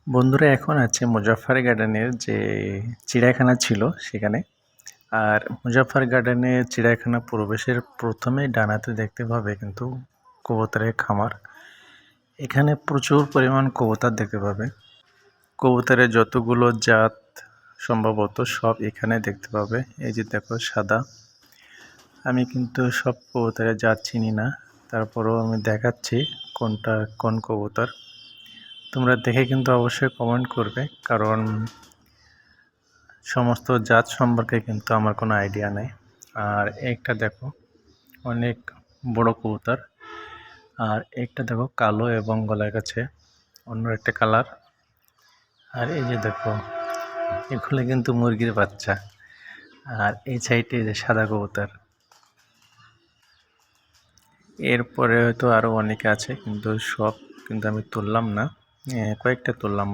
বন্ধুরা এখন আছে মুজাফফর গার্ডেনের যে চিড়িয়াখানা ছিল সেখানে। আর মুজাফফর গার্ডেনের চিড়িয়াখানা প্রবেশের প্রথমেই ডানাতে দেখতে পাবে কিন্তু কবুতরের খামার। এখানে প্রচুর পরিমাণ কবুতর দেখতে পাবে। কবুতরের যতগুলো জাত সম্ভবত সব এখানে দেখতে পাবে। এই যে দেখো সাদা। আমি কিন্তু সব কবুতরের জাত চিনি না, তারপরেও আমি দেখাচ্ছি কোনটা কোন কবুতর। তোমরা দেখে কিন্তু অবশ্যই কমেন্ট করবে, কারণ সমস্ত জাত সম্পর্কে কিন্তু আমার কোনো আইডিয়া নেই। আর একটা দেখো অনেক বড় কবুতর, আর একটা দেখো কালো এবং গলার কাছে অন্য একটা কালার। আর এই যে দেখো এগুলো কিন্তু মুরগির বাচ্চা। আর এই সাইডে যে সাদা কবুতর। এরপরে হয়তো আরও অনেকে আছে, কিন্তু সব কিন্তু আমি তুললাম না, কয়েকটা তুললাম।